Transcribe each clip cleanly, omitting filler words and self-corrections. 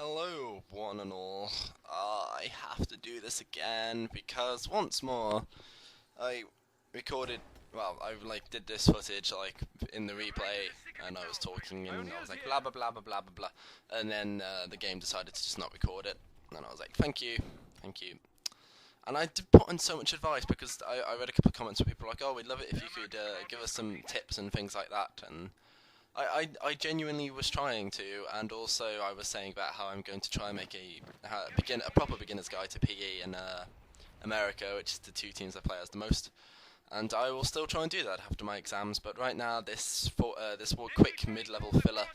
Hello, one and all. I have to do this again because once more I recorded. Well, I did this footage in the replay, and I was talking, and I was like blah blah blah blah blah blah blah, and then the game decided to just not record it, and I was like, thank you, thank you. And I did put in so much advice because I read a couple of comments where people were like, oh, we'd love it if you could give us some tips and things like that, and I genuinely was trying to, and also I was saying about how I'm going to try and make a proper beginner's guide to PE in America, which is the two teams I play as the most. And I will still try and do that after my exams, but right now this quick mid-level filler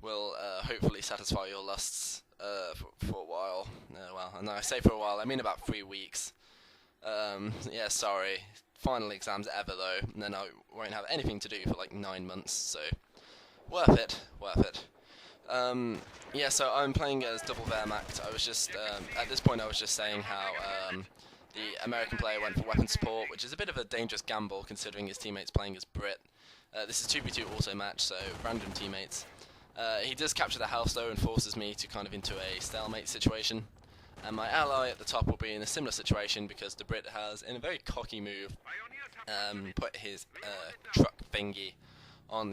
will hopefully satisfy your lusts for a while. Well, and I say for a while, I mean about 3 weeks. Yeah, sorry. Final exams ever though, and then I won't have anything to do for like 9 months, so worth it, worth it. Yeah, so I'm playing as double Wehrmacht. I was just, at this point I was just saying how the American player went for weapon support, which is a bit of a dangerous gamble considering his teammates playing as Brit. This is 2v2 auto match, so random teammates. He does capture the house though and forces me to kind of into a stalemate situation. And my ally at the top will be in a similar situation because the Brit has, in a very cocky move, put his truck thingy on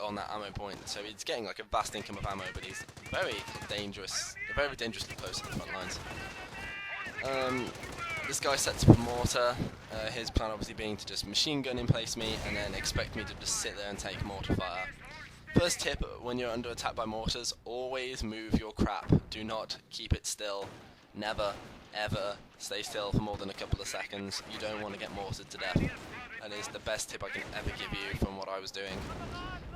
on that ammo point. So he's getting like a vast income of ammo, but he's very dangerously close to the front lines. This guy sets up a mortar. His plan obviously being to just machine gun in place me and then expect me to just sit there and take mortar fire. First tip, when you're under attack by mortars, always move your crap. Do not keep it still. Never, ever stay still for more than a couple of seconds. You don't want to get mortared to death. That is the best tip I can ever give you from what I was doing.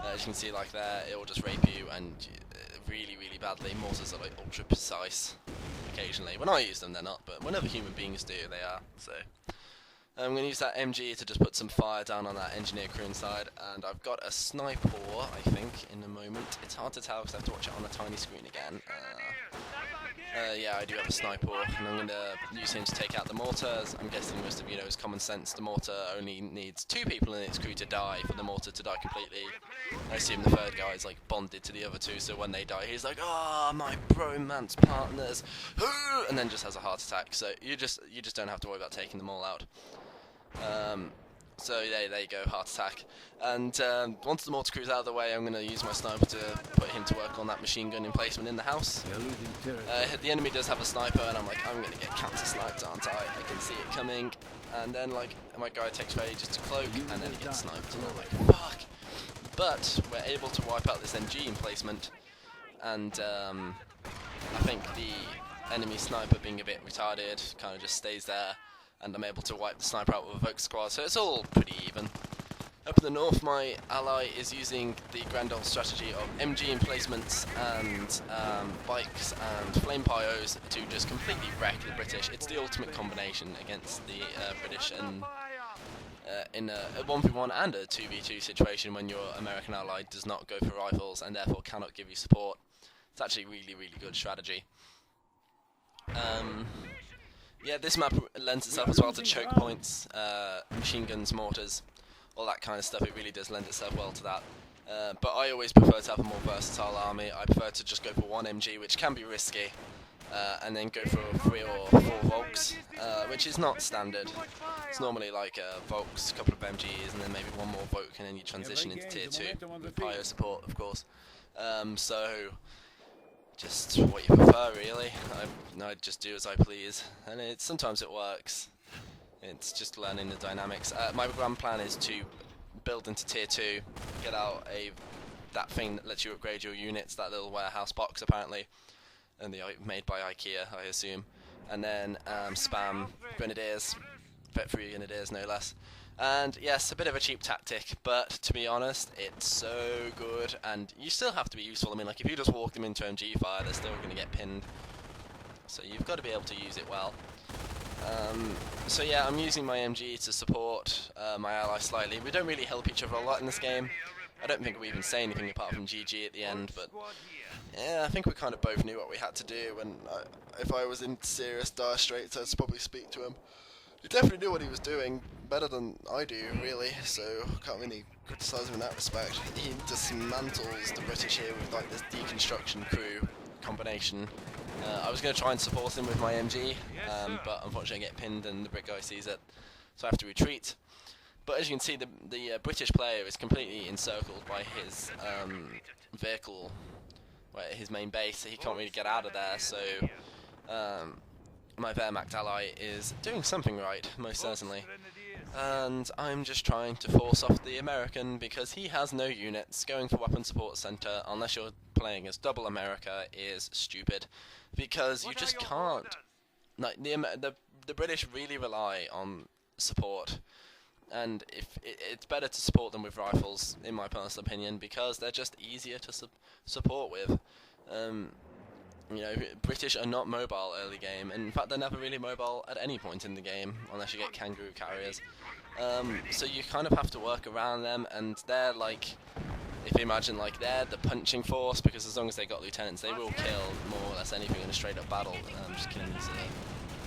As you can see like there, it will just rape you and really, really badly. Mortars are like ultra precise occasionally. When I use them they're not, but whenever human beings do they are. So I'm going to use that MG to just put some fire down on that engineer crew inside, and I've got a sniper, I think, in a moment. It's hard to tell because I have to watch it on a tiny screen again. Yeah, I do have a sniper, and I'm going to use him to take out the mortars. I'm guessing most of you know his common sense. The mortar only needs 2 people in its crew to die for the mortar to die completely. I assume the third guy is like bonded to the other 2, so when they die, he's like, "Ah, oh, my bromance partners," and then just has a heart attack. So you just don't have to worry about taking them all out. So yeah, there you go, heart attack. And once the mortar crew's out of the way, I'm going to use my sniper to put him to work on that machine gun emplacement in the house. The enemy does have a sniper, and I'm like, I'm going to get counter-sniped, aren't I? I can see it coming. And then like my guy takes ages to cloak, and then he gets sniped, and I'm like, fuck. But we're able to wipe out this MG emplacement, and I think the enemy sniper, being a bit retarded, kind of just stays there. And I'm able to wipe the sniper out with a Vogue squad, so it's all pretty even. Up in the north, my ally is using the grand old strategy of MG emplacements and bikes and flame pyros to just completely wreck the British. It's the ultimate combination against the British and in a 1v1 and a 2v2 situation when your American ally does not go for rifles and therefore cannot give you support. It's actually really, really good strategy. Yeah, this map lends itself as well to choke points, machine guns, mortars, all that kind of stuff. It really does lend itself well to that. But I always prefer to have a more versatile army. I prefer to just go for 1 MG, which can be risky, and then go for 3 or 4 Volks, which is not standard. It's normally like Volks, a couple of MGs, and then maybe 1 more Volk, and then you transition into tier 2 with pyro support, of course. So just what you prefer, really. I just do as I please, and sometimes it works. It's just learning the dynamics. My grand plan is to build into tier 2, get out that thing that lets you upgrade your units, that little warehouse box apparently, and made by IKEA, I assume, and then spam grenadiers, vet 3 grenadiers no less. And yes, a bit of a cheap tactic, but to be honest, it's so good, and you still have to be useful. I mean, like, if you just walk them into MG fire, they're still going to get pinned. So you've got to be able to use it well. So yeah, I'm using my MG to support my ally slightly. We don't really help each other a lot in this game. I don't think we even say anything apart from GG at the end, but yeah, I think we kind of both knew what we had to do, and if I was in serious dire straits, I'd probably speak to him. He definitely knew what he was doing, better than I do, really, so can't really criticise him in that respect. He dismantles the British here with like this deconstruction crew combination. I was going to try and support him with my MG, but unfortunately I get pinned and the Brit guy sees it, so I have to retreat. But as you can see, the British player is completely encircled by his vehicle, his main base, so he can't really get out of there, so my Wehrmacht ally is doing something right, most certainly. And I'm just trying to force off the American because he has no units. Going for weapon support center, unless you're playing as double America, is stupid, because you just can't. Like the British really rely on support, and it's better to support them with rifles, in my personal opinion, because they're just easier to support with. You know, British are not mobile early game, and in fact they're never really mobile at any point in the game, unless you get kangaroo carriers. So you kind of have to work around them, and they're like, if you imagine, like, they're the punching force, because as long as they got lieutenants, they will kill more or less anything in a straight up battle. Just killing these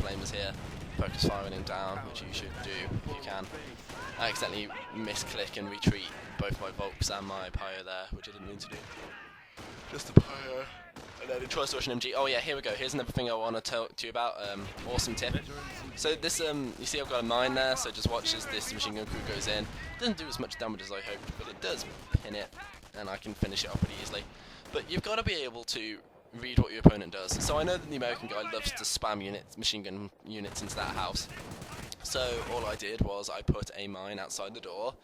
flamers here, focus firing him down, which you should do if you can. I accidentally misclick and retreat both my Volks and my Pyro there, which I didn't mean to do. Just the Pyro. And then he tries to rush an MG. Oh yeah, here we go. Here's another thing I want to talk to you about. Awesome tip. So this, you see I've got a mine there, so just watch as this machine gun crew goes in. It doesn't do as much damage as I hoped, but it does pin it, and I can finish it off pretty easily. But you've got to be able to read what your opponent does. So I know that the American guy loves to spam machine gun units into that house. So all I did was I put a mine outside the door,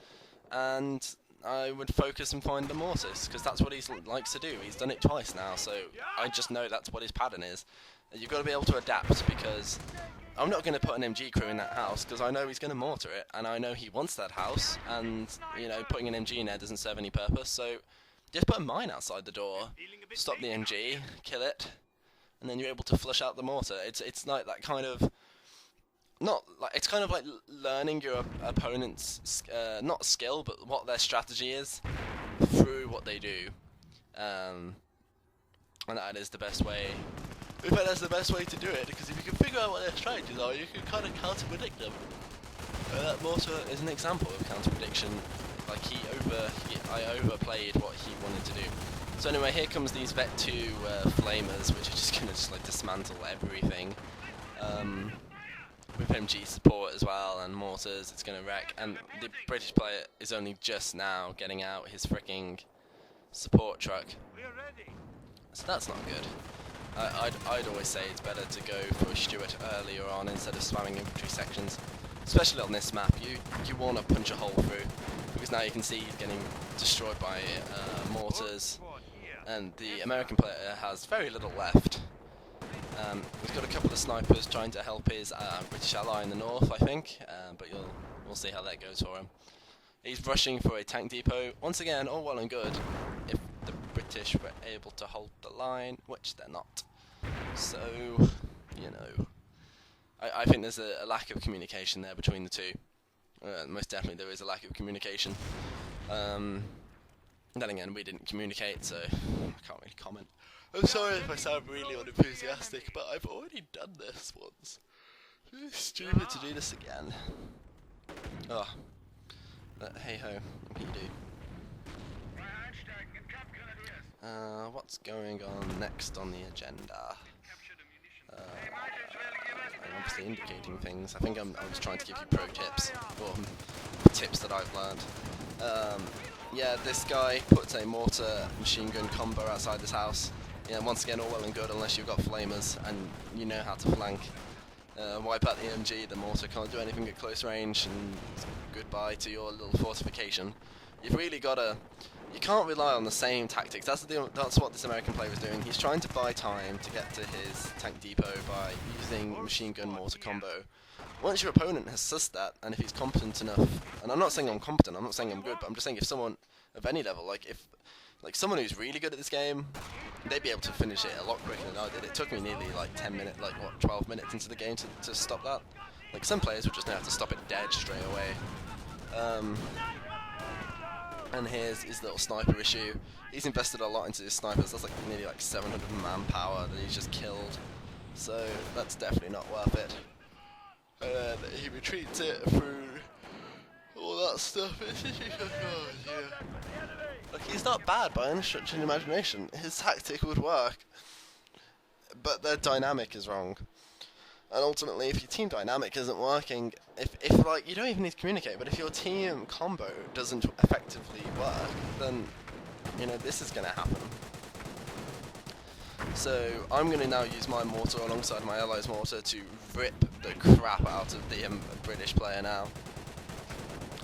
and I would focus and find the mortars, because that's what he likes to do. He's done it twice now, so I just know that's what his pattern is. You've got to be able to adapt, because I'm not going to put an MG crew in that house, because I know he's going to mortar it, and I know he wants that house, and, you know, putting an MG in there doesn't serve any purpose, so just put a mine outside the door, stop the MG, kill it, and then you're able to flush out the mortar. It's like that kind of... it's kind of like learning your opponent's not skill, but what their strategy is through what they do, and that is the best way. In fact, that's the best way to do it, because if you can figure out what their strategies are, you can kind of counter-predict them. That mortar is an example of counter-prediction. Like I overplayed what he wanted to do. So anyway, here comes these Vet 2 flamers, which are just gonna like dismantle everything. With MG support as well and mortars, it's going to wreck. And the British player is only just now getting out his freaking support truck. So that's not good. I'd always say it's better to go for a Stuart earlier on instead of spamming infantry sections. Especially on this map, you want to punch a hole through, because now you can see he's getting destroyed by mortars. And the American player has very little left. He's got a couple of snipers trying to help his British ally in the north, I think, but we'll see how that goes for him. He's rushing for a tank depot. Once again, all well and good if the British were able to hold the line, which they're not. So, you know, I think there's a lack of communication there between the two. Most definitely there is a lack of communication. Then again, we didn't communicate, so I can't really comment. I'm sorry if I sound really unenthusiastic, but I've already done this once. It's stupid to do this again. Oh. Hey ho, what can you do? What's going on next on the agenda? I'm obviously indicating things. I think I was trying to give you pro tips, or tips that I've learned. Yeah, this guy puts a mortar machine gun combo outside this house. Yeah, once again, all well and good unless you've got flamers and you know how to flank. Wipe out the MG, the mortar can't do anything at close range, and goodbye to your little fortification. You've really got to... You can't rely on the same tactics. That's what this American player is doing. He's trying to buy time to get to his tank depot by using machine gun mortar combo. Once your opponent has sussed that, and if he's competent enough, and I'm not saying I'm competent, I'm not saying I'm good, but I'm just saying if someone of any level, like someone who's really good at this game, they'd be able to finish it a lot quicker than I did. It took me nearly like 10 minutes, 12 minutes into the game to stop that. Like some players would just know how to stop it dead straight away. And here's his little sniper issue. He's invested a lot into his snipers. That's like nearly like 700 manpower that he's just killed. So that's definitely not worth it. And then he retreats it through all that stuff. Oh, yeah. Like, he's not bad by any stretch of the imagination. His tactic would work. but their dynamic is wrong. And ultimately, if your team dynamic isn't working, if like, you don't even need to communicate, but if your team combo doesn't effectively work, then, you know, this is going to happen. So I'm going to now use my mortar alongside my allies' mortar to rip the crap out of the British player now.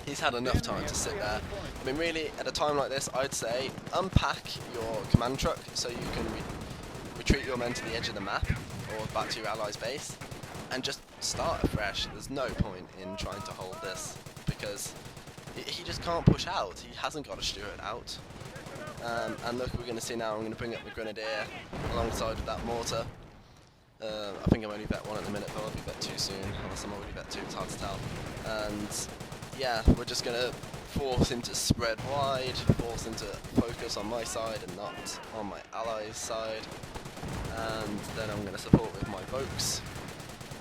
He's had enough time to sit there. I mean, really, at a time like this, I'd say unpack your command truck so you can retreat your men to the edge of the map or back to your allies' base and just start afresh. There's no point in trying to hold this because he just can't push out. He hasn't got a Stuart out. And look, we're going to see now, I'm going to bring up the Grenadier alongside with that mortar. I think I'm only bet one at the minute, but I'll be bet two soon, unless I'm already bet two, it's hard to tell. And yeah, we're just going to force him to spread wide, force him to focus on my side and not on my allies' side. And then I'm going to support with my Vokes.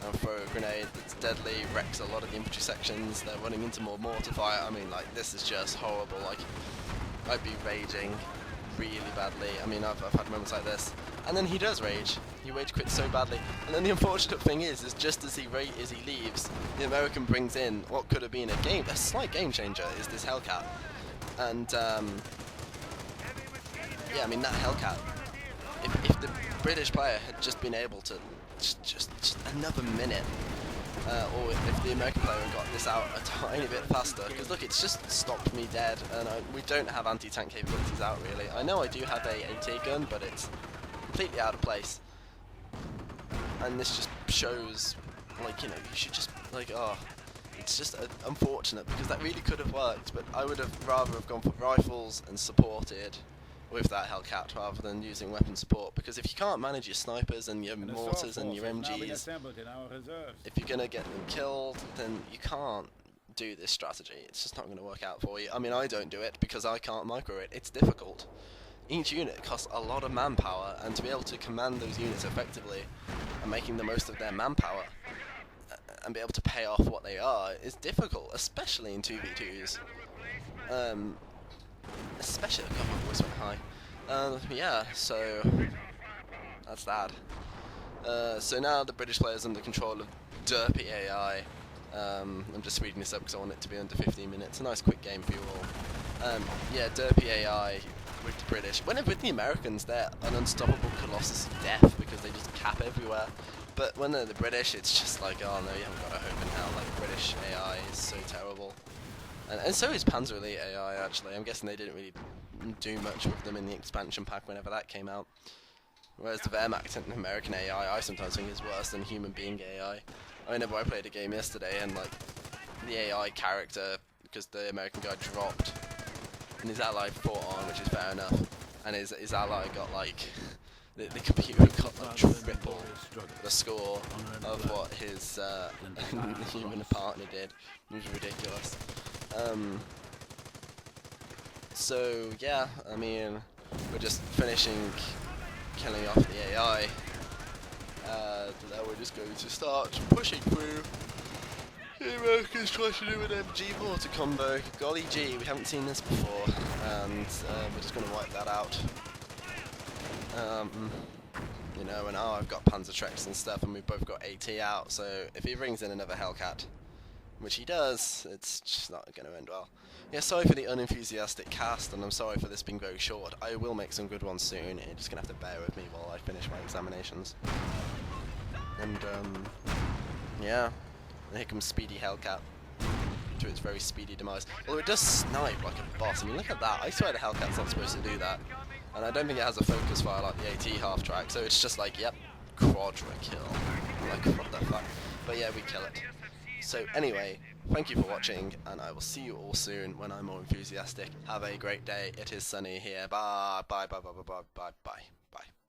And throw a grenade that's deadly, wrecks a lot of the infantry sections. They're running into more mortar fire. I mean, like, this is just horrible. Like, I'd be raging really badly. I mean, I've had moments like this. And then he does rage. He rage quits so badly. And then the unfortunate thing is just as he leaves, the American brings in what could have been a slight game changer, is this Hellcat. And yeah, I mean, that Hellcat, if the British player had just been able to just another minute, or if the American player had got this out a tiny bit faster, because look, it's just stopped me dead, and we don't have anti-tank capabilities out really. I know I do have a AT gun, but it's completely out of place, and this just shows, like, you know, you should just, like, oh, it's just unfortunate, because that really could have worked, but I would have rather have gone for rifles and supported with that Hellcat rather than using weapon support, because if you can't manage your snipers and your mortars and your MGs, if you're going to get them killed, then you can't do this strategy. It's just not going to work out for you. I mean, I don't do it because I can't micro it. It's difficult. Each unit costs a lot of manpower, and to be able to command those units effectively and making the most of their manpower and be able to pay off what they are is difficult, especially in 2v2s. Especially the government voice went high. Yeah, so that's that. So now the British player's under control of derpy AI. I'm just speeding this up because I want it to be under 15 minutes. A nice quick game for you all. Yeah, derpy AI with the British. When with the Americans, they're an unstoppable colossus of death because they just cap everywhere. But when they're the British, it's just like, oh no, you haven't got a hope in hell. Like, British AI is so terrible. And so is Panzer Elite AI, actually. I'm guessing they didn't really do much with them in the expansion pack whenever that came out. Whereas the Wehrmacht and American AI, I sometimes think is worse than human being AI. I remember I played a game yesterday and, like, the AI character, because the American guy dropped, and his ally fought on, which is fair enough, and his ally got, like, the computer got, like, triple the score of what his human partner did. It was ridiculous. So yeah, I mean, we're just finishing killing off the AI. Now we're just going to start pushing through. The Americans try to do an MG mortar combo. Golly gee, we haven't seen this before, and we're just going to wipe that out. You know, and I've got Panzer Treks and stuff, and we've both got AT out, so if he brings in another Hellcat, which he does, it's just not going to end well. Yeah, sorry for the unenthusiastic cast, and I'm sorry for this being very short. I will make some good ones soon. You're just going to have to bear with me while I finish my examinations. And, yeah, and here comes Speedy Hellcat to its very speedy demise. Although it does snipe like a boss. I mean, look at that. I swear the Hellcat's not supposed to do that. And I don't think it has a focus fire like the AT half-track, so it's just like, yep, quadra kill. Like, what the fuck? But yeah, we kill it. So anyway, thank you for watching, and I will see you all soon when I'm more enthusiastic. Have a great day. It is sunny here. Bye, bye, bye, bye, bye, bye, bye, bye.